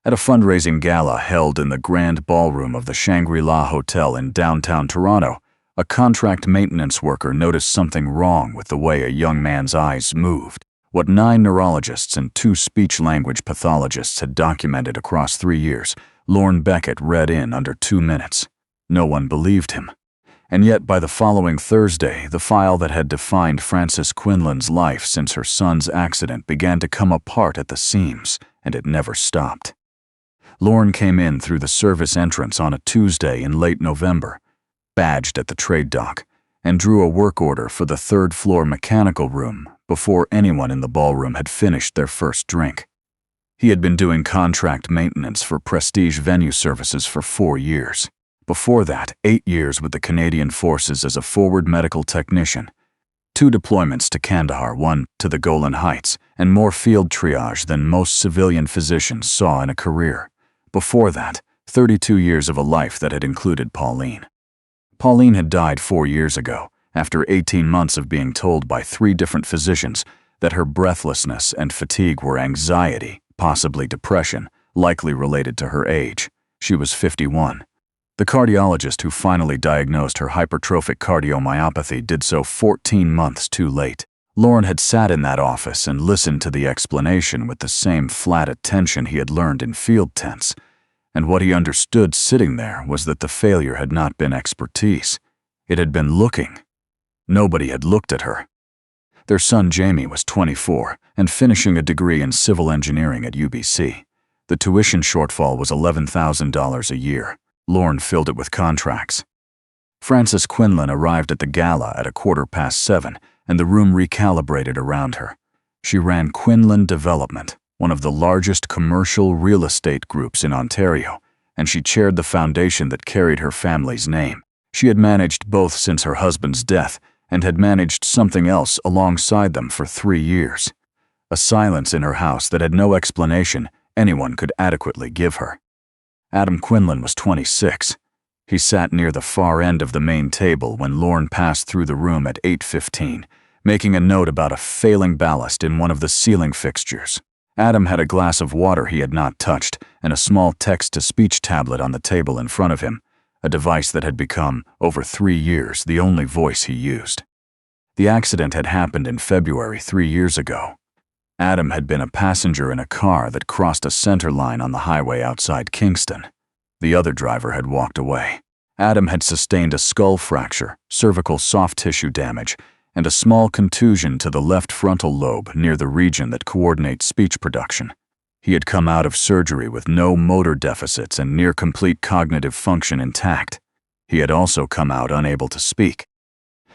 At a fundraising gala held in the grand ballroom of the Shangri-La Hotel in downtown Toronto, a contract maintenance worker noticed something wrong with the way a young man's eyes moved. What 9 neurologists and 2 speech-language pathologists had documented across 3 years, Lorne Beckett read in under 2 minutes. No one believed him. And yet by the following Thursday, the file that had defined Frances Quinlan's life since her son's accident began to come apart at the seams, and it never stopped. Lorne came in through the service entrance on a Tuesday in late November, badged at the trade dock, and drew a work order for the 3rd-floor mechanical room before anyone in the ballroom had finished their first drink. He had been doing contract maintenance for prestige venue services for 4 years. Before that, 8 years with the Canadian Forces as a forward medical technician, 2 deployments to Kandahar, 1 to the Golan Heights, and more field triage than most civilian physicians saw in a career. Before that, 32 years of a life that had included Pauline. Pauline had died 4 years ago, after 18 months of being told by 3 different physicians that her breathlessness and fatigue were anxiety, possibly depression, likely related to her age. She was 51. The cardiologist who finally diagnosed her hypertrophic cardiomyopathy did so 14 months too late. Lorne had sat in that office and listened to the explanation with the same flat attention he had learned in field tents, and what he understood sitting there was that the failure had not been expertise. It had been looking. Nobody had looked at her. Their son Jamie was 24 and finishing a degree in civil engineering at UBC. The tuition shortfall was $11,000 a year. Lorne filled it with contracts. Frances Quinlan arrived at the gala at 7:15, and the room recalibrated around her. She ran Quinlan Development, one of the largest commercial real estate groups in Ontario, and she chaired the foundation that carried her family's name. She had managed both since her husband's death and had managed something else alongside them for 3 years. A silence in her house that had no explanation anyone could adequately give her. Adam Quinlan was 26. He sat near the far end of the main table when Lorne passed through the room at 8:15, making a note about a failing ballast in one of the ceiling fixtures. Adam had a glass of water he had not touched and a small text-to-speech tablet on the table in front of him, a device that had become, over 3 years, the only voice he used. The accident had happened in February 3 years ago. Adam had been a passenger in a car that crossed a center line on the highway outside Kingston. The other driver had walked away. Adam had sustained a skull fracture, cervical soft tissue damage, and a small contusion to the left frontal lobe near the region that coordinates speech production. He had come out of surgery with no motor deficits and near-complete cognitive function intact. He had also come out unable to speak.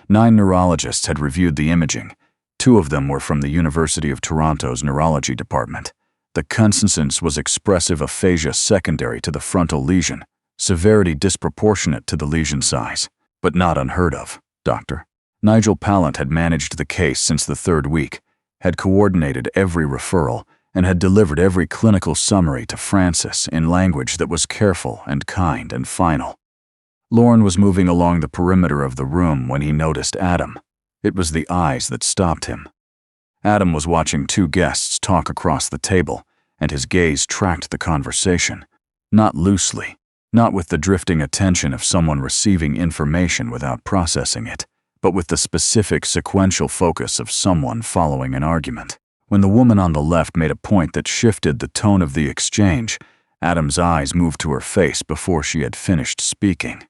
9 neurologists had reviewed the imaging. 2 of them were from the University of Toronto's neurology department. The consensus was expressive aphasia secondary to the frontal lesion, severity disproportionate to the lesion size, but not unheard of, Doctor. Nigel Pallant had managed the case since the 3rd week, had coordinated every referral, and had delivered every clinical summary to Frances in language that was careful and kind and final. Lorne was moving along the perimeter of the room when he noticed Adam. It was the eyes that stopped him. Adam was watching 2 guests talk across the table, and his gaze tracked the conversation, not loosely, not with the drifting attention of someone receiving information without processing it, but with the specific sequential focus of someone following an argument. When the woman on the left made a point that shifted the tone of the exchange, Adam's eyes moved to her face before she had finished speaking.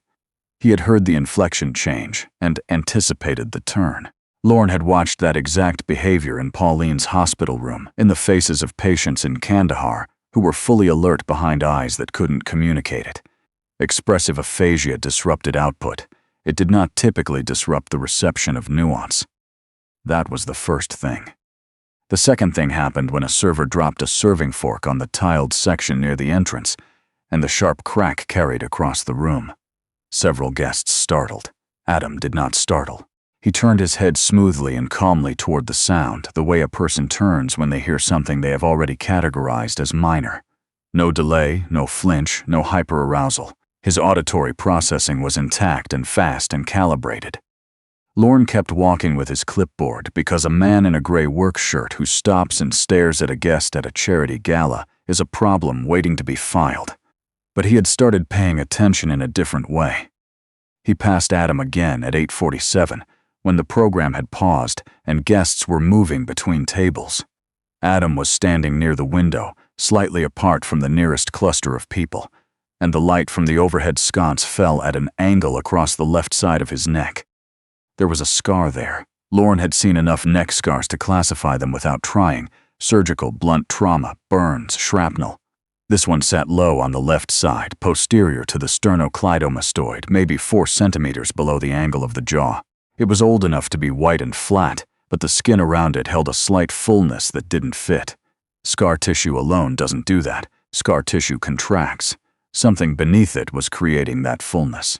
He had heard the inflection change and anticipated the turn. Lorne had watched that exact behavior in Pauline's hospital room, in the faces of patients in Kandahar who were fully alert behind eyes that couldn't communicate it. Expressive aphasia disrupted output. It did not typically disrupt the reception of nuance. That was the first thing. The second thing happened when a server dropped a serving fork on the tiled section near the entrance, and the sharp crack carried across the room. Several guests startled. Adam did not startle. He turned his head smoothly and calmly toward the sound, the way a person turns when they hear something they have already categorized as minor. No delay, no flinch, no hyperarousal. His auditory processing was intact and fast and calibrated. Lorne kept walking with his clipboard because a man in a gray work shirt who stops and stares at a guest at a charity gala is a problem waiting to be filed. But he had started paying attention in a different way. He passed Adam again at 8:47, when the program had paused and guests were moving between tables. Adam was standing near the window, slightly apart from the nearest cluster of people, and the light from the overhead sconce fell at an angle across the left side of his neck. There was a scar there. Lorne had seen enough neck scars to classify them without trying: surgical, blunt trauma, burns, shrapnel. This one sat low on the left side, posterior to the sternocleidomastoid, maybe 4 centimeters below the angle of the jaw. It was old enough to be white and flat, but the skin around it held a slight fullness that didn't fit. Scar tissue alone doesn't do that. Scar tissue contracts. Something beneath it was creating that fullness.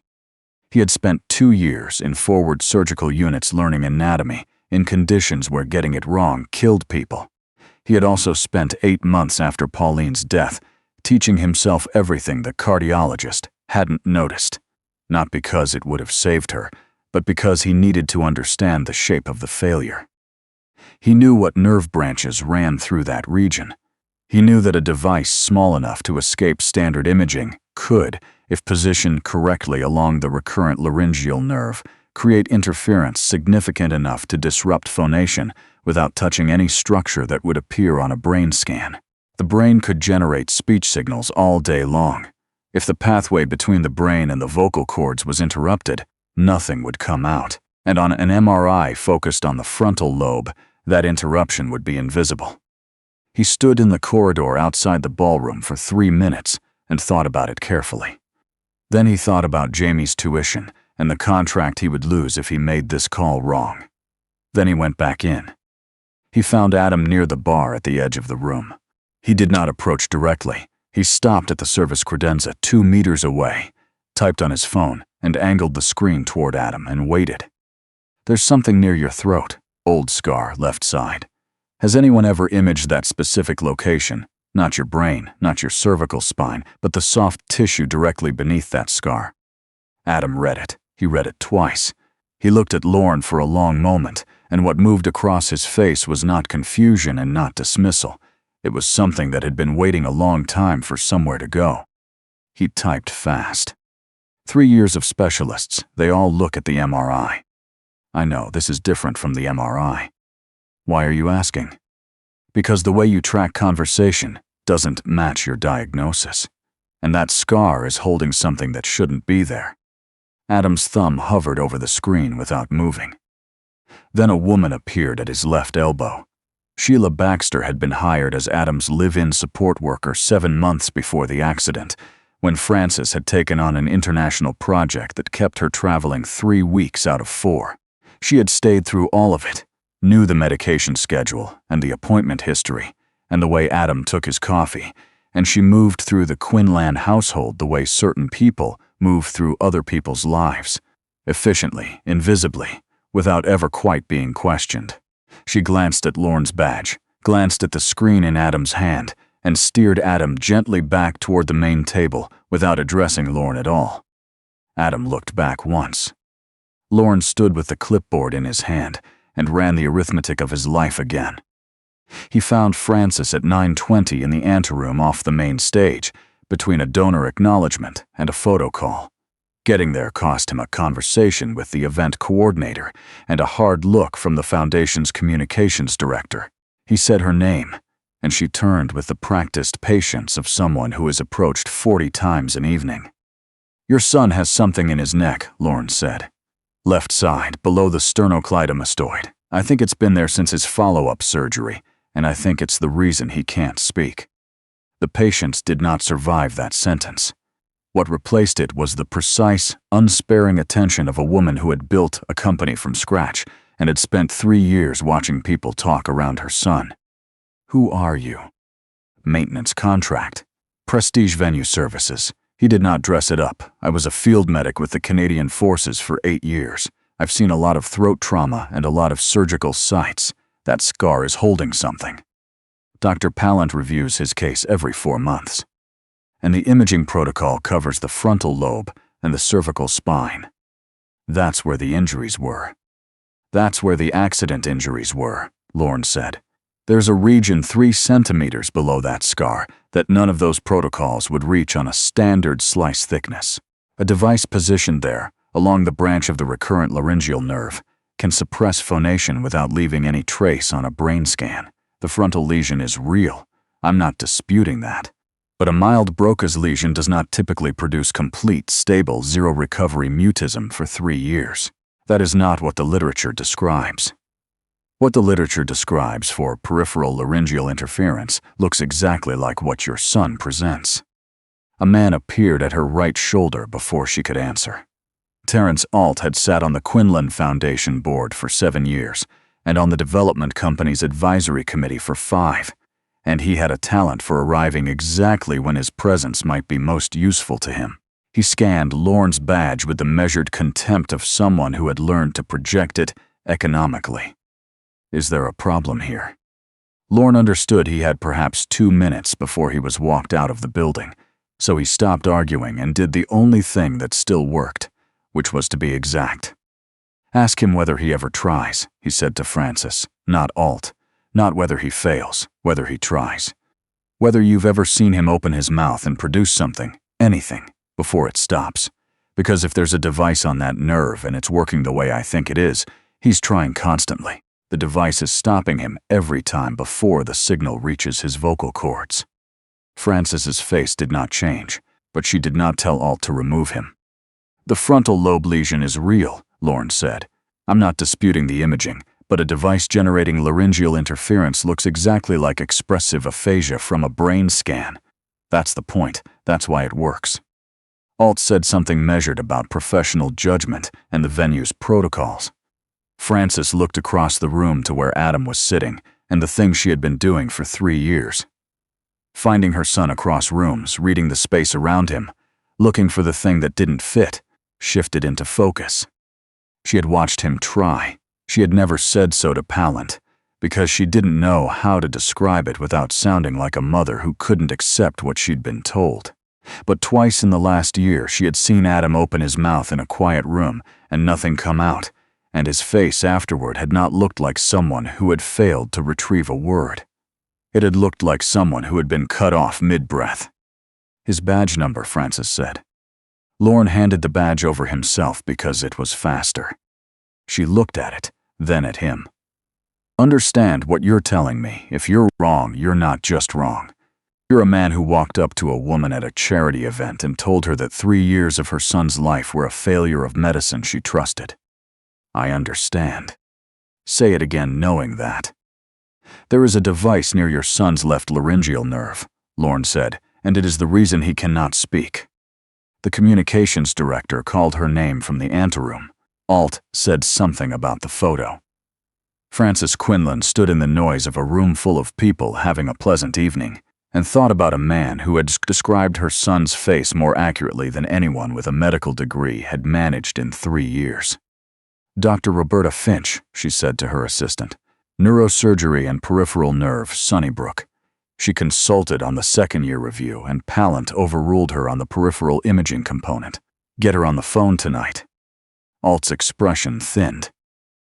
He had spent 2 years in forward surgical units learning anatomy in conditions where getting it wrong killed people. He had also spent 8 months after Pauline's death teaching himself everything the cardiologist hadn't noticed, not because it would have saved her, but because he needed to understand the shape of the failure. He knew what nerve branches ran through that region. He knew that a device small enough to escape standard imaging could, if positioned correctly along the recurrent laryngeal nerve, create interference significant enough to disrupt phonation without touching any structure that would appear on a brain scan. The brain could generate speech signals all day long. If the pathway between the brain and the vocal cords was interrupted, nothing would come out, and on an MRI focused on the frontal lobe, that interruption would be invisible. He stood in the corridor outside the ballroom for 3 minutes and thought about it carefully. Then he thought about Jamie's tuition and the contract he would lose if he made this call wrong. Then he went back in. He found Adam near the bar at the edge of the room. He did not approach directly. He stopped at the service credenza 2 meters away, typed on his phone, and angled the screen toward Adam and waited. "There's something near your throat. Old scar, left side. Has anyone ever imaged that specific location? Not your brain, not your cervical spine, but the soft tissue directly beneath that scar." Adam read it. He read it twice. He looked at Lorne for a long moment, and what moved across his face was not confusion and not dismissal. It was something that had been waiting a long time for somewhere to go. He typed fast. 3 years of specialists, they all look at the MRI. "I know, this is different from the MRI. "Why are you asking?" "Because the way you track conversation doesn't match your diagnosis. And that scar is holding something that shouldn't be there." Adam's thumb hovered over the screen without moving. Then a woman appeared at his left elbow. Sheila Baxter had been hired as Adam's live-in support worker 7 months before the accident, when Frances had taken on an international project that kept her traveling 3 weeks out of 4. She had stayed through all of it, knew the medication schedule and the appointment history, and the way Adam took his coffee, and she moved through the Quinlan household the way certain people move through other people's lives, efficiently, invisibly, without ever quite being questioned. She glanced at Lorne's badge, glanced at the screen in Adam's hand, and steered Adam gently back toward the main table without addressing Lorne at all. Adam looked back once. Lorne stood with the clipboard in his hand and ran the arithmetic of his life again. He found Frances at 9:20 in the anteroom off the main stage, between a donor acknowledgement and a photo call. Getting there cost him a conversation with the event coordinator and a hard look from the foundation's communications director. He said her name, and she turned with the practiced patience of someone who is approached 40 times an evening. "Your son has something in his neck," Lorne said. "Left side, below the sternocleidomastoid. I think it's been there since his follow-up surgery, and I think it's the reason he can't speak." The patience did not survive that sentence. What replaced it was the precise, unsparing attention of a woman who had built a company from scratch and had spent 3 years watching people talk around her son. "Who are you?" "Maintenance contract. Prestige venue services." He did not dress it up. "I was a field medic with the Canadian Forces for 8 years. I've seen a lot of throat trauma and a lot of surgical sites. That scar is holding something. Dr. Pallant reviews his case every 4 months. And the imaging protocol covers the frontal lobe and the cervical spine. That's where the injuries were. That's where the accident injuries were," Lorne said. There's a region 3 centimeters below that scar that none of those protocols would reach on a standard slice thickness. A device positioned there, along the branch of the recurrent laryngeal nerve, can suppress phonation without leaving any trace on a brain scan. The frontal lesion is real. I'm not disputing that. But a mild Broca's lesion does not typically produce complete, stable, zero-recovery mutism for 3 years. That is not what the literature describes. What the literature describes for peripheral laryngeal interference looks exactly like what your son presents. A man appeared at her right shoulder before she could answer. Terence Alt had sat on the Quinlan Foundation board for 7 years and on the development company's advisory committee for 5, and he had a talent for arriving exactly when his presence might be most useful to him. He scanned Lorne's badge with the measured contempt of someone who had learned to project it economically. Is there a problem here? Lorne understood he had perhaps 2 minutes before he was walked out of the building, so he stopped arguing and did the only thing that still worked, which was to be exact. Ask him whether he ever tries, he said to Francis, not Alt, not whether he fails, whether he tries. Whether you've ever seen him open his mouth and produce something, anything, before it stops. Because if there's a device on that nerve and it's working the way I think it is, he's trying constantly. The device is stopping him every time before the signal reaches his vocal cords. Francis's face did not change, but she did not tell Alt to remove him. The frontal lobe lesion is real, Lorne said. I'm not disputing the imaging, but a device generating laryngeal interference looks exactly like expressive aphasia from a brain scan. That's the point. That's why it works. Alt said something measured about professional judgment and the venue's protocols. Francis looked across the room to where Adam was sitting and the thing she had been doing for 3 years. Finding her son across rooms, reading the space around him, looking for the thing that didn't fit, shifted into focus. She had watched him try. She had never said so to Pallant, because she didn't know how to describe it without sounding like a mother who couldn't accept what she'd been told. But twice in the last year she had seen Adam open his mouth in a quiet room and nothing come out, and his face afterward had not looked like someone who had failed to retrieve a word. It had looked like someone who had been cut off mid-breath. His badge number, Francis said. Lorne handed the badge over himself because it was faster. She looked at it, then at him. Understand what you're telling me. If you're wrong, you're not just wrong. You're a man who walked up to a woman at a charity event and told her that 3 years of her son's life were a failure of medicine she trusted. I understand. Say it again knowing that. There is a device near your son's left laryngeal nerve, Lorne said, and it is the reason he cannot speak. The communications director called her name from the anteroom. Alt said something about the photo. Francis Quinlan stood in the noise of a room full of people having a pleasant evening and thought about a man who had described her son's face more accurately than anyone with a medical degree had managed in 3 years. Dr. Roberta Finch, she said to her assistant. Neurosurgery and peripheral nerve, Sunnybrook. She consulted on the 2nd-year review and Pallant overruled her on the peripheral imaging component. Get her on the phone tonight. Alt's expression thinned.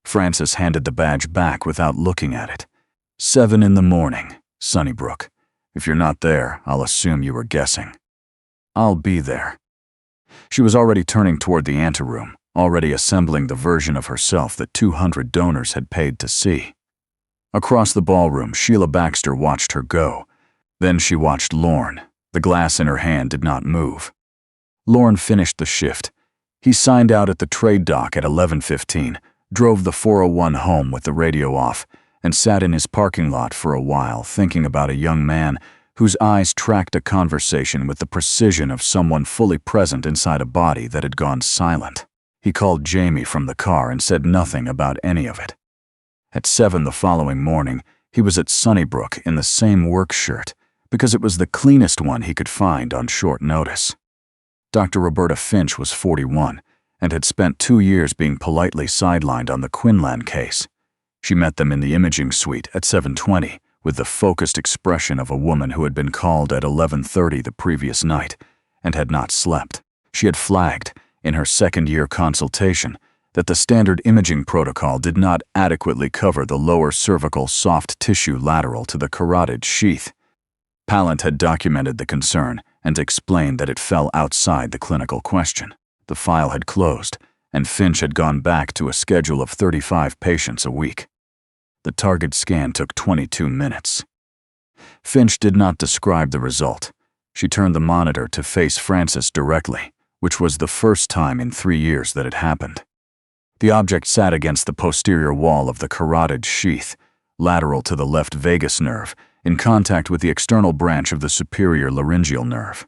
Francis handed the badge back without looking at it. 7 in the morning, Sunnybrook. If you're not there, I'll assume you were guessing. I'll be there. She was already turning toward the anteroom, already assembling the version of herself that 200 donors had paid to see. Across the ballroom, Sheila Baxter watched her go. Then she watched Lorne. The glass in her hand did not move. Lorne finished the shift. He signed out at the trade dock at 11:15, drove the 401 home with the radio off, and sat in his parking lot for a while thinking about a young man whose eyes tracked a conversation with the precision of someone fully present inside a body that had gone silent. He called Jamie from the car and said nothing about any of it. At 7 the following morning, he was at Sunnybrook in the same work shirt because it was the cleanest one he could find on short notice. Dr. Roberta Finch was 41 and had spent 2 years being politely sidelined on the Quinlan case. She met them in the imaging suite at 7:20 with the focused expression of a woman who had been called at 11:30 the previous night and had not slept. She had flagged, in her 2nd-year consultation, that the standard imaging protocol did not adequately cover the lower cervical soft tissue lateral to the carotid sheath. Pallant had documented the concern and explained that it fell outside the clinical question. The file had closed, and Finch had gone back to a schedule of 35 patients a week. The target scan took 22 minutes. Finch did not describe the result. She turned the monitor to face Francis directly, which was the first time in 3 years that it happened. The object sat against the posterior wall of the carotid sheath, lateral to the left vagus nerve, in contact with the external branch of the superior laryngeal nerve.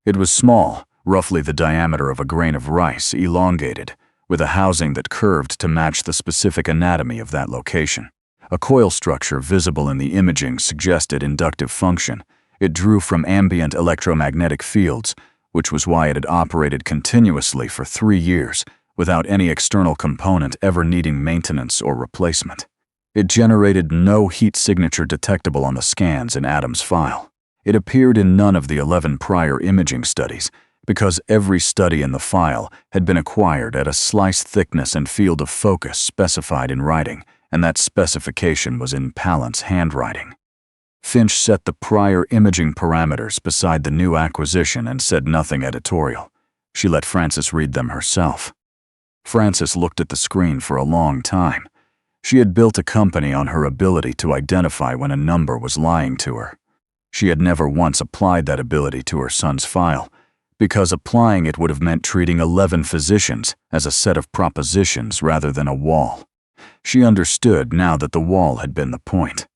It was small, roughly the diameter of a grain of rice, elongated, with a housing that curved to match the specific anatomy of that location. A coil structure visible in the imaging suggested inductive function. It drew from ambient electromagnetic fields, which was why it had operated continuously for 3 years, without any external component ever needing maintenance or replacement. It generated no heat signature detectable on the scans in Adam's file. It appeared in none of the 11 prior imaging studies, because every study in the file had been acquired at a slice thickness and field of focus specified in writing, and that specification was in Pallant's handwriting. Finch set the prior imaging parameters beside the new acquisition and said nothing editorial. She let Francis read them herself. Francis looked at the screen for a long time. She had built a company on her ability to identify when a number was lying to her. She had never once applied that ability to her son's file, because applying it would have meant treating 11 physicians as a set of propositions rather than a wall. She understood now that the wall had been the point.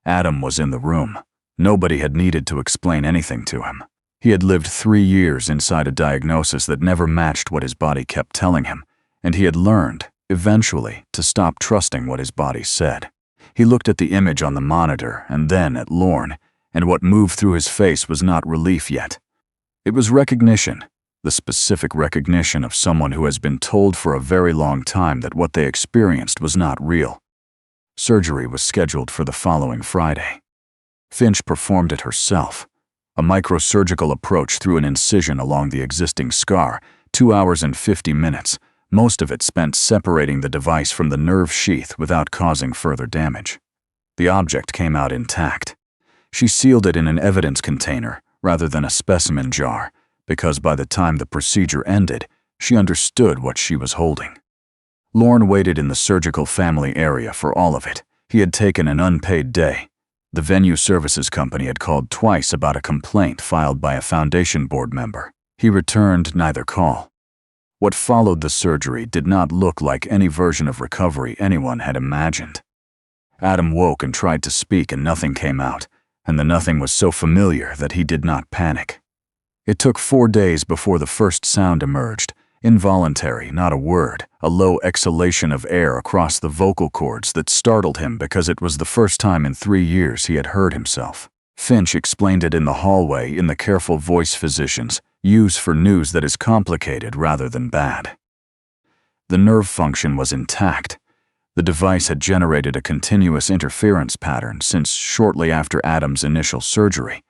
Adam was in the room. Nobody had needed to explain anything to him. He had lived 3 years inside a diagnosis that never matched what his body kept telling him, and he had learned, eventually, to stop trusting what his body said. He looked at the image on the monitor and then at Lorne, and what moved through his face was not relief yet. It was recognition, the specific recognition of someone who has been told for a very long time that what they experienced was not real. Surgery was scheduled for the following Friday. Finch performed it herself, a microsurgical approach through an incision along the existing scar, 2 hours and 50 minutes, most of it spent separating the device from the nerve sheath without causing further damage. The object came out intact. She sealed it in an evidence container rather than a specimen jar, because by the time the procedure ended, she understood what she was holding. Lorne waited in the surgical family area for all of it. He had taken an unpaid day. The venue services company had called twice about a complaint filed by a foundation board member. He returned neither call. What followed the surgery did not look like any version of recovery anyone had imagined. Adam woke and tried to speak and nothing came out, and the nothing was so familiar that he did not panic. It took 4 days before the first sound emerged, involuntary, not a word, a low exhalation of air across the vocal cords that startled him because it was the first time in 3 years he had heard himself. Finch explained it in the hallway in the careful voice physicians use for news that is complicated rather than bad. The nerve function was intact. The device had generated a continuous interference pattern since shortly after Adam's initial surgery,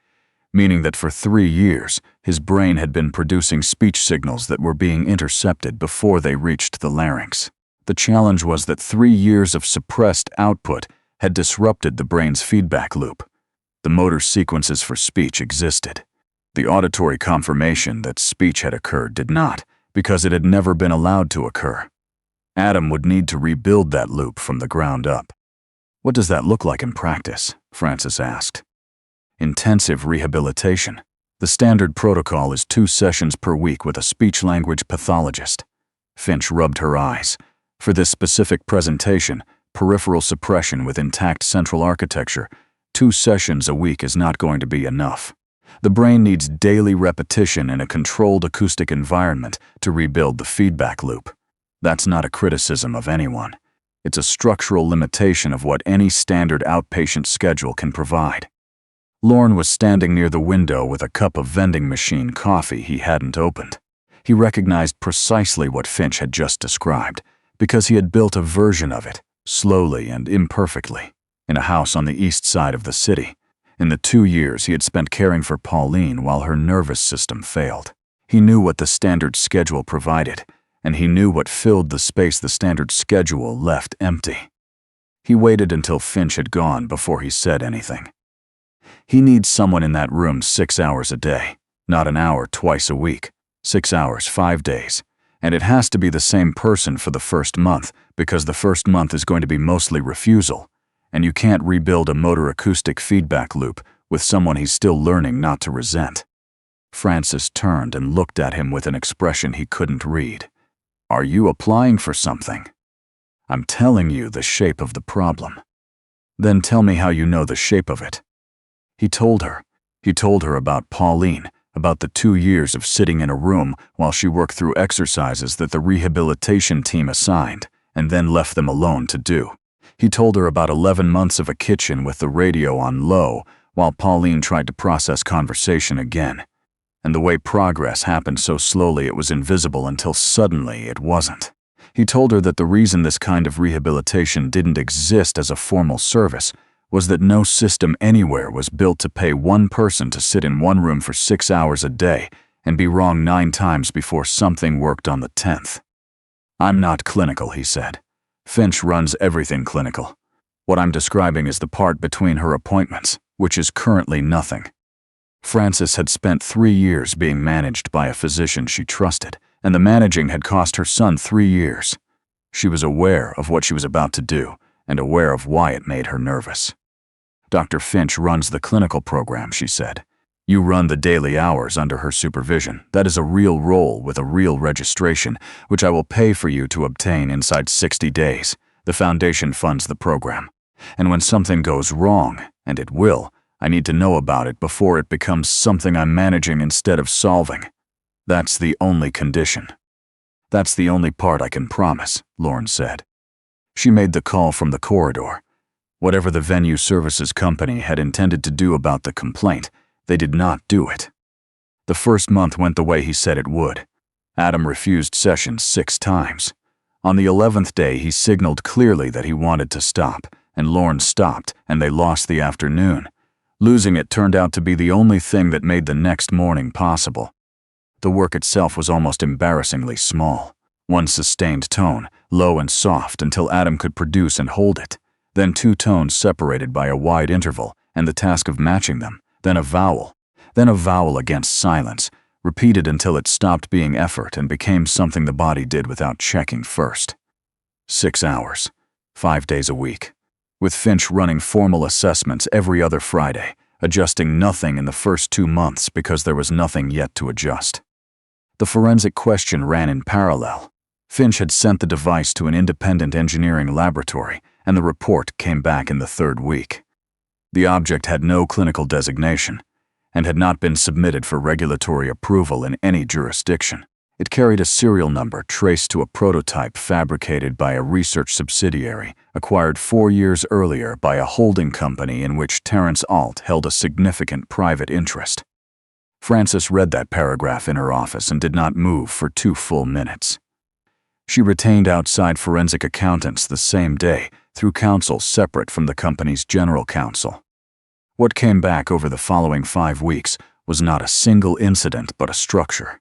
meaning that for 3 years, his brain had been producing speech signals that were being intercepted before they reached the larynx. The challenge was that 3 years of suppressed output had disrupted the brain's feedback loop. The motor sequences for speech existed. The auditory confirmation that speech had occurred did not, because it had never been allowed to occur. Adam would need to rebuild that loop from the ground up. "What does that look like in practice?" Francis asked. "Intensive rehabilitation. The standard protocol is 2 sessions per week with a speech-language pathologist." Finch rubbed her eyes. For this specific presentation, peripheral suppression with intact central architecture, 2 sessions a week is not going to be enough. The brain needs daily repetition in a controlled acoustic environment to rebuild the feedback loop. That's not a criticism of anyone. It's a structural limitation of what any standard outpatient schedule can provide. Lorne was standing near the window with a cup of vending machine coffee he hadn't opened. He recognized precisely what Finch had just described, because he had built a version of it, slowly and imperfectly, in a house on the east side of the city. In the 2 years he had spent caring for Pauline while her nervous system failed. He knew what the standard schedule provided, and he knew what filled the space the standard schedule left empty. He waited until Finch had gone before he said anything. He needs someone in that room 6 hours a day, not an hour twice a week, 6 hours 5 days. And it has to be the same person for the first month, because the first month is going to be mostly refusal, and you can't rebuild a motor acoustic feedback loop with someone he's still learning not to resent. Francis turned and looked at him with an expression he couldn't read. Are you applying for something? I'm telling you the shape of the problem. Then tell me how you know the shape of it. He told her. He told her about Pauline, about the 2 years of sitting in a room while she worked through exercises that the rehabilitation team assigned, and then left them alone to do. He told her about 11 months of a kitchen with the radio on low while Pauline tried to process conversation again, and the way progress happened so slowly it was invisible until suddenly it wasn't. He told her that the reason this kind of rehabilitation didn't exist as a formal service was that no system anywhere was built to pay one person to sit in one room for 6 hours a day and be wrong 9 times before something worked on the 10th. I'm not clinical, he said. Finch runs everything clinical. What I'm describing is the part between her appointments, which is currently nothing. Frances had spent 3 years being managed by a physician she trusted, and the managing had cost her son 3 years. She was aware of what she was about to do and aware of why it made her nervous. Dr. Finch runs the clinical program, she said. You run the daily hours under her supervision. That is a real role with a real registration, which I will pay for you to obtain inside 60 days. The foundation funds the program. And when something goes wrong, and it will, I need to know about it before it becomes something I'm managing instead of solving. That's the only condition. That's the only part I can promise, Lorne said. She made the call from the corridor. Whatever the venue services company had intended to do about the complaint, they did not do it. The first month went the way he said it would. Adam refused sessions 6 times. On the 11th day, he signaled clearly that he wanted to stop, and Lorne stopped, and they lost the afternoon. Losing it turned out to be the only thing that made the next morning possible. The work itself was almost embarrassingly small. One sustained tone, low and soft until Adam could produce and hold it. Then 2 tones separated by a wide interval and the task of matching them, then a vowel against silence, repeated until it stopped being effort and became something the body did without checking first. 6 hours, 5 days a week, with Finch running formal assessments every other Friday, adjusting nothing in the first 2 months because there was nothing yet to adjust. The forensic question ran in parallel. Finch had sent the device to an independent engineering laboratory, and the report came back in the 3rd week. The object had no clinical designation and had not been submitted for regulatory approval in any jurisdiction. It carried a serial number traced to a prototype fabricated by a research subsidiary acquired 4 years earlier by a holding company in which Terence Alt held a significant private interest. Frances read that paragraph in her office and did not move for 2 full minutes. She retained outside forensic accountants the same day through counsel separate from the company's general counsel. What came back over the following 5 weeks was not a single incident but a structure.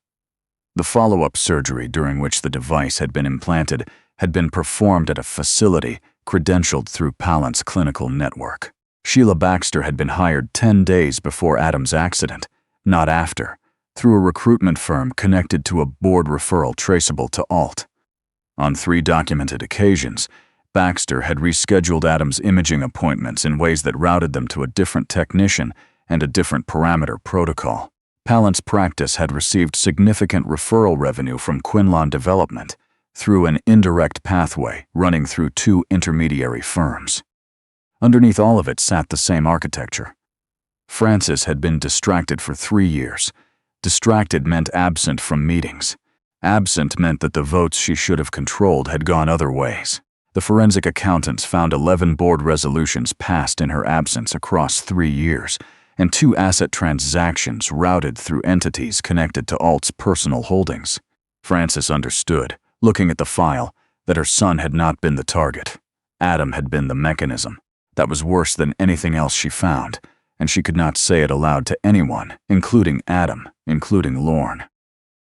The follow-up surgery during which the device had been implanted had been performed at a facility credentialed through Pallant's clinical network. Sheila Baxter had been hired 10 days before Adam's accident, not after, through a recruitment firm connected to a board referral traceable to Alt. On 3 documented occasions, Baxter had rescheduled Adam's imaging appointments in ways that routed them to a different technician and a different parameter protocol. Pallant's practice had received significant referral revenue from Quinlan Development through an indirect pathway running through 2 intermediary firms. Underneath all of it sat the same architecture. Frances had been distracted for 3 years. Distracted meant absent from meetings. Absent meant that the votes she should have controlled had gone other ways. The forensic accountants found 11 board resolutions passed in her absence across 3 years, and 2 asset transactions routed through entities connected to Alt's personal holdings. Frances understood, looking at the file, that her son had not been the target. Adam had been the mechanism. That was worse than anything else she found, and she could not say it aloud to anyone, including Adam, including Lorne.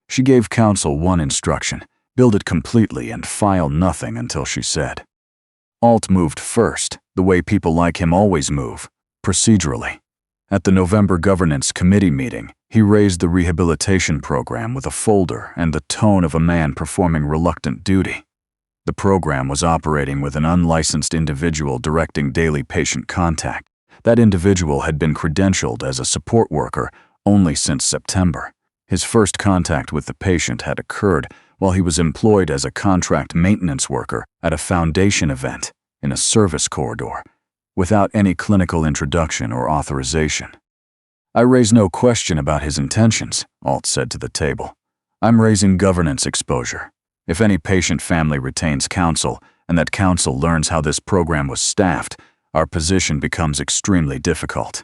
She gave counsel one instruction: build it completely and file nothing until she said. Alt moved first, the way people like him always move, procedurally. At the November Governance Committee meeting, he raised the rehabilitation program with a folder and the tone of a man performing reluctant duty. The program was operating with an unlicensed individual directing daily patient contact. That individual had been credentialed as a support worker only since September. His first contact with the patient had occurred while he was employed as a contract maintenance worker at a foundation event in a service corridor, without any clinical introduction or authorization. I raise no question about his intentions, Alt said to the table. I'm raising governance exposure. If any patient family retains counsel, and that counsel learns how this program was staffed, our position becomes extremely difficult.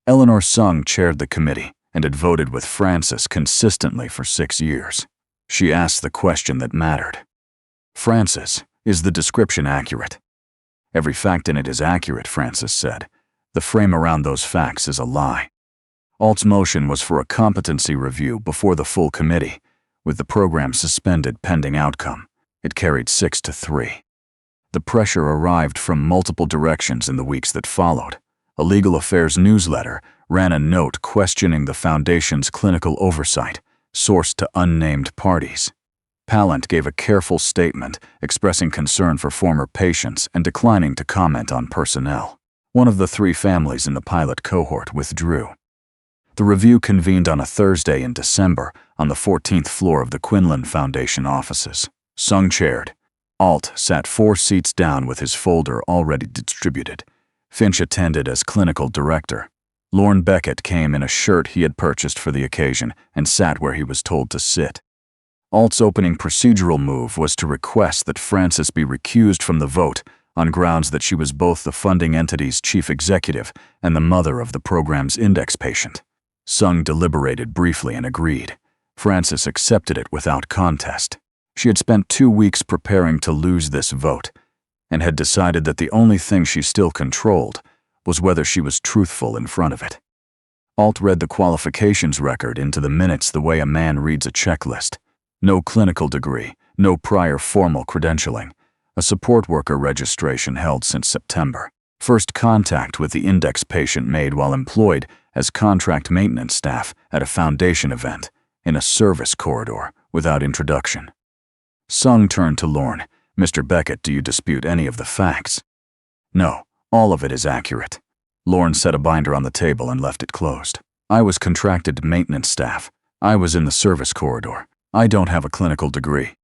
Eleanor Sung chaired the committee and had voted with Francis consistently for 6 years. She asked the question that mattered. Francis, is the description accurate? Every fact in it is accurate, Francis said. The frame around those facts is a lie. Alt's motion was for a competency review before the full committee, with the program suspended pending outcome. It carried 6-3. The pressure arrived from multiple directions in the weeks that followed. A legal affairs newsletter ran a note questioning the foundation's clinical oversight, sourced to unnamed parties. Pallant gave a careful statement expressing concern for former patients and declining to comment on personnel. One of the 3 families in the pilot cohort withdrew. The review convened on a Thursday in December on the 14th floor of the Quinlan Foundation offices. Sung chaired. Alt sat 4 seats down with his folder already distributed. Finch attended as clinical director. Lorne Beckett came in a shirt he had purchased for the occasion and sat where he was told to sit. Alt's opening procedural move was to request that Francis be recused from the vote on grounds that she was both the funding entity's chief executive and the mother of the program's index patient. Sung deliberated briefly and agreed. Francis accepted it without contest. She had spent 2 weeks preparing to lose this vote, and had decided that the only thing she still controlled was whether she was truthful in front of it. Alt read the qualifications record into the minutes the way a man reads a checklist. No clinical degree, no prior formal credentialing, a support worker registration held since September. First contact with the index patient made while employed as contract maintenance staff at a foundation event in a service corridor without introduction. Sung turned to Lorne. Mr. Beckett, do you dispute any of the facts? No, all of it is accurate. Lorne set a binder on the table and left it closed. I was contracted maintenance staff. I was in the service corridor. I don't have a clinical degree.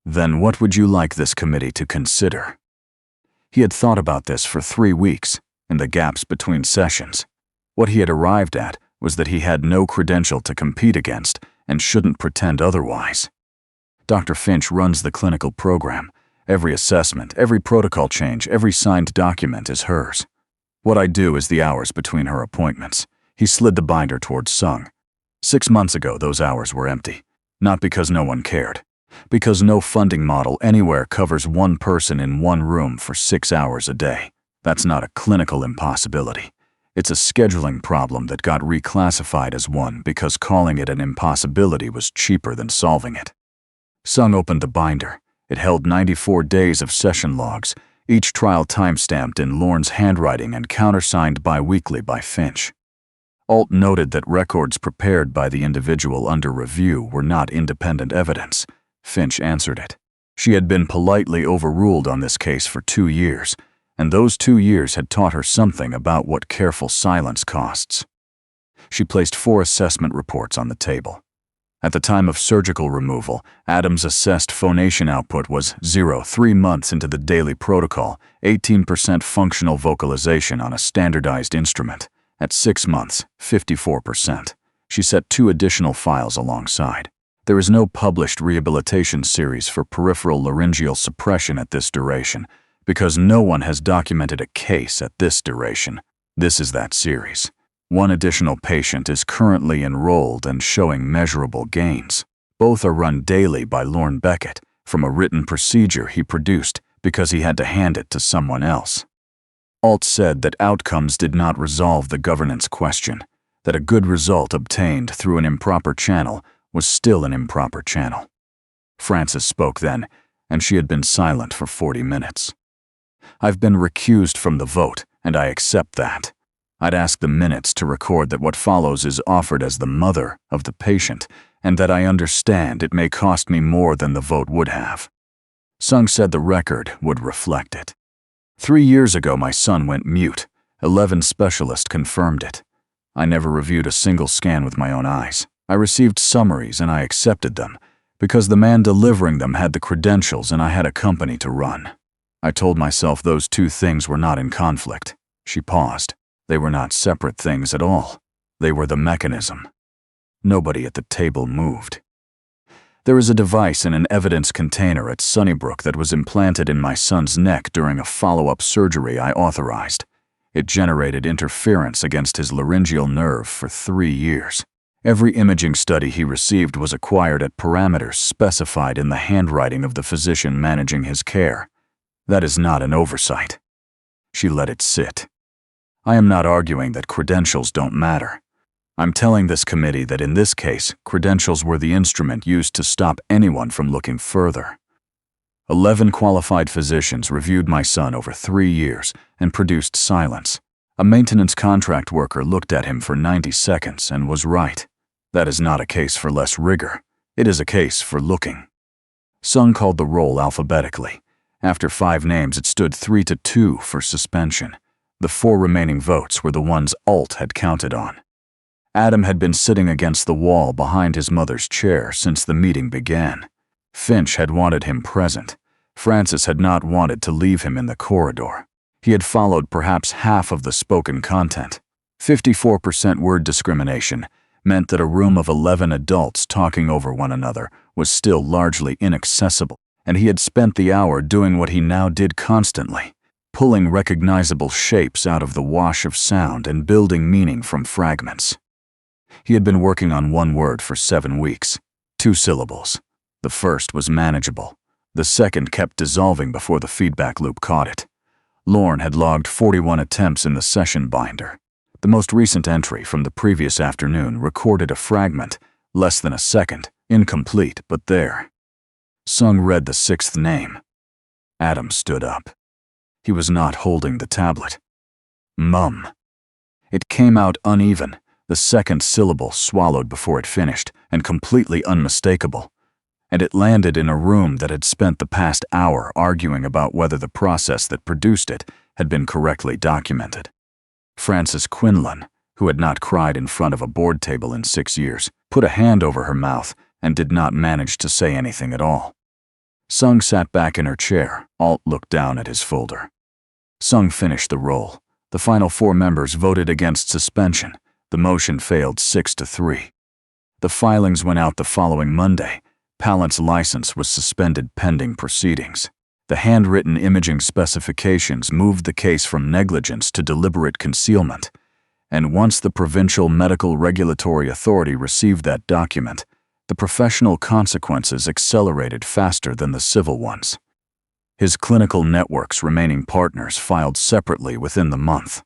Then what would you like this committee to consider? He had thought about this for 3 weeks, in the gaps between sessions. What he had arrived at was that he had no credential to compete against and shouldn't pretend otherwise. Dr. Finch runs the clinical program. Every assessment, every protocol change, every signed document is hers. What I do is the hours between her appointments. He slid the binder towards Sung. 6 months ago, those hours were empty. Not because no one cared. Because no funding model anywhere covers one person in one room for 6 hours a day. That's not a clinical impossibility. It's a scheduling problem that got reclassified as one because calling it an impossibility was cheaper than solving it. Sung opened the binder. It held 94 days of session logs, each trial timestamped in Lorne's handwriting and countersigned bi-weekly by Finch. Alt noted that records prepared by the individual under review were not independent evidence. Finch answered it. She had been politely overruled on this case for 2 years, and those 2 years had taught her something about what careful silence costs. She placed 4 assessment reports on the table. At the time of surgical removal, Adam's assessed phonation output was 0 3 months into the daily protocol, 18% functional vocalization on a standardized instrument. At 6 months, 54%. She set 2 additional files alongside. There is no published rehabilitation series for peripheral laryngeal suppression at this duration, because no one has documented a case at this duration. This is that series. 1 additional patient is currently enrolled and showing measurable gains. Both are run daily by Lorne Beckett from a written procedure he produced because he had to hand it to someone else. Alt said that outcomes did not resolve the governance question, that a good result obtained through an improper channel was still an improper channel. Frances spoke then, and she had been silent for 40 minutes. I've been recused from the vote, and I accept that. I'd ask the minutes to record that what follows is offered as the mother of the patient, and that I understand it may cost me more than the vote would have. Sung said the record would reflect it. 3 years ago, my son went mute. 11 specialists confirmed it. I never reviewed a single scan with my own eyes. I received summaries and I accepted them, because the man delivering them had the credentials and I had a company to run. I told myself those two things were not in conflict. She paused. They were not separate things at all. They were the mechanism. Nobody at the table moved. There is a device in an evidence container at Sunnybrook that was implanted in my son's neck during a follow-up surgery I authorized. It generated interference against his laryngeal nerve for 3 years. Every imaging study he received was acquired at parameters specified in the handwriting of the physician managing his care. That is not an oversight. She let it sit. I am not arguing that credentials don't matter. I'm telling this committee that in this case, credentials were the instrument used to stop anyone from looking further. 11 qualified physicians reviewed my son over 3 years and produced silence. A maintenance contract worker looked at him for 90 seconds and was right. That is not a case for less rigor. It is a case for looking. Sung called the roll alphabetically. After 5 names, it stood 3-2 for suspension. The 4 remaining votes were the ones Alt had counted on. Adam had been sitting against the wall behind his mother's chair since the meeting began. Finch had wanted him present. Frances had not wanted to leave him in the corridor. He had followed perhaps half of the spoken content. 54% word discrimination meant that a room of 11 adults talking over one another was still largely inaccessible, and he had spent the hour doing what he now did constantly, pulling recognizable shapes out of the wash of sound and building meaning from fragments. He had been working on one word for 7 weeks, 2 syllables. The first was manageable. The second kept dissolving before the feedback loop caught it. Lorne had logged 41 attempts in the session binder. The most recent entry from the previous afternoon recorded a fragment, less than a second, incomplete, but there. Sung read the 6th name. Adam stood up. He was not holding the tablet. Mum. It came out uneven, the second syllable swallowed before it finished, and completely unmistakable. And it landed in a room that had spent the past hour arguing about whether the process that produced it had been correctly documented. Frances Quinlan, who had not cried in front of a board table in 6 years, put a hand over her mouth and did not manage to say anything at all. Sung sat back in her chair. Alt looked down at his folder. Sung finished the roll. The final 4 members voted against suspension. The motion failed 6-3. The filings went out the following Monday. Pallant's license was suspended pending proceedings. The handwritten imaging specifications moved the case from negligence to deliberate concealment, and once the Provincial Medical Regulatory Authority received that document, the professional consequences accelerated faster than the civil ones. His clinical network's remaining partners filed separately within the month.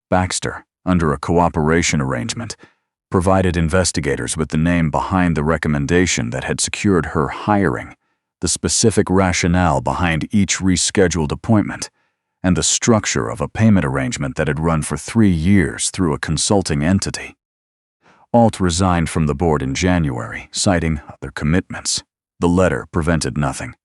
Baxter, under a cooperation arrangement, provided investigators with the name behind the recommendation that had secured her hiring, the specific rationale behind each rescheduled appointment, and the structure of a payment arrangement that had run for 3 years through a consulting entity. Alt resigned from the board in January, citing other commitments. The letter prevented nothing.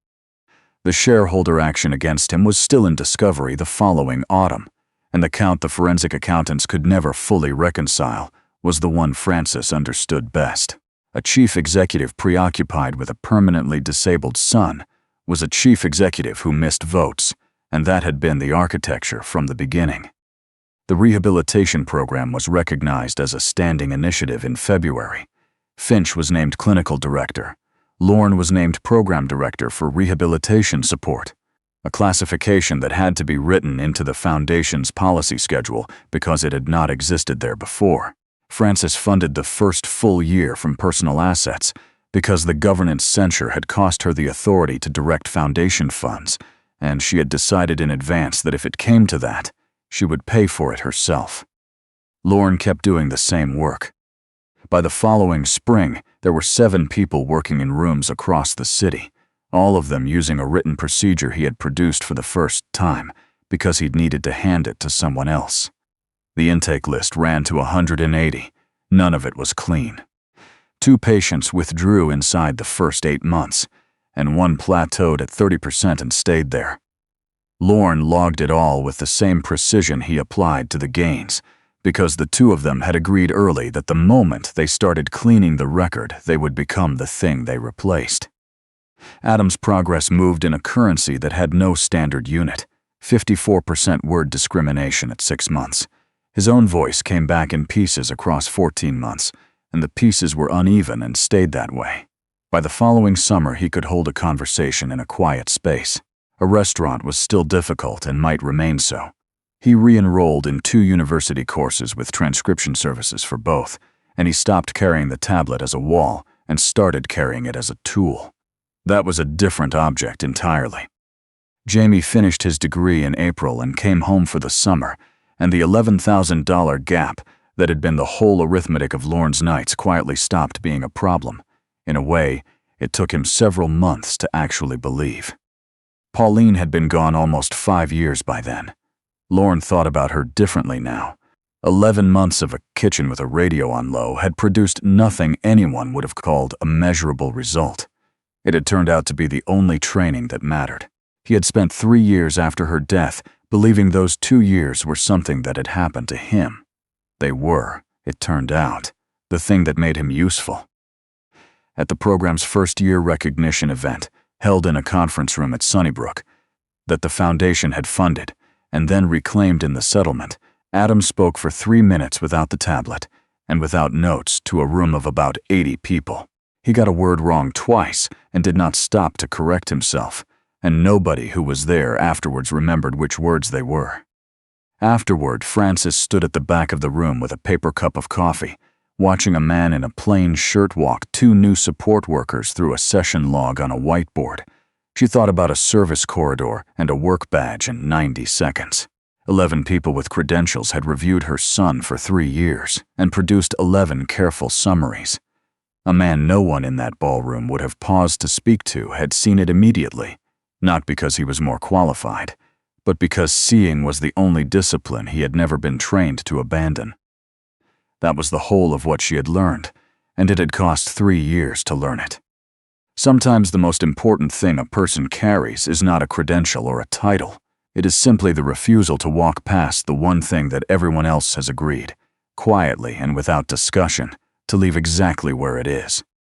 The shareholder action against him was still in discovery the following autumn, and the count the forensic accountants could never fully reconcile was the one Frances understood best. A chief executive preoccupied with a permanently disabled son was a chief executive who missed votes, and that had been the architecture from the beginning. The rehabilitation program was recognized as a standing initiative in February. Finch was named clinical director. Lorne was named program director for rehabilitation support, a classification that had to be written into the foundation's policy schedule because it had not existed there before. Frances funded the first full year from personal assets because the governance censure had cost her the authority to direct foundation funds, and she had decided in advance that if it came to that, she would pay for it herself. Lorne kept doing the same work. By the following spring, There were 7 people working in rooms across the city, all of them using a written procedure he had produced for the first time because he'd needed to hand it to someone else. The intake list ran to 180. None of it was clean. 2 patients withdrew inside the first 8 months, and 1 plateaued at 30% and stayed there. Lorne logged it all with the same precision he applied to the gains, because the 2 of them had agreed early that the moment they started cleaning the record, they would become the thing they replaced. Adam's progress moved in a currency that had no standard unit, 54% word discrimination at 6 months. His own voice came back in pieces across 14 months, and the pieces were uneven and stayed that way. By the following summer, he could hold a conversation in a quiet space. A restaurant was still difficult and might remain so. He re-enrolled in 2 university courses with transcription services for both, and he stopped carrying the tablet as a wall and started carrying it as a tool. That was a different object entirely. Jamie finished his degree in April and came home for the summer, and the $11,000 gap that had been the whole arithmetic of Lorne's nights quietly stopped being a problem. In a way, it took him several months to actually believe. Pauline had been gone almost 5 years by then. Lorne thought about her differently now. 11 months of a kitchen with a radio on low had produced nothing anyone would have called a measurable result. It had turned out to be the only training that mattered. He had spent 3 years after her death believing those 2 years were something that had happened to him. They were, it turned out, the thing that made him useful. At the program's first-year recognition event, held in a conference room at Sunnybrook, that the foundation had funded and then reclaimed in the settlement, Adam spoke for 3 minutes without the tablet and without notes to a room of about 80 people. He got a word wrong twice and did not stop to correct himself, and nobody who was there afterwards remembered which words they were. Afterward, Francis stood at the back of the room with a paper cup of coffee, watching a man in a plain shirt walk 2 new support workers through a session log on a whiteboard. She thought about a service corridor and a work badge in 90 seconds. 11 people with credentials had reviewed her son for 3 years and produced 11 careful summaries. A man no one in that ballroom would have paused to speak to had seen it immediately, not because he was more qualified, but because seeing was the only discipline he had never been trained to abandon. That was the whole of what she had learned, and it had cost 3 years to learn it. Sometimes the most important thing a person carries is not a credential or a title. It is simply the refusal to walk past the one thing that everyone else has agreed, quietly and without discussion, to leave exactly where it is.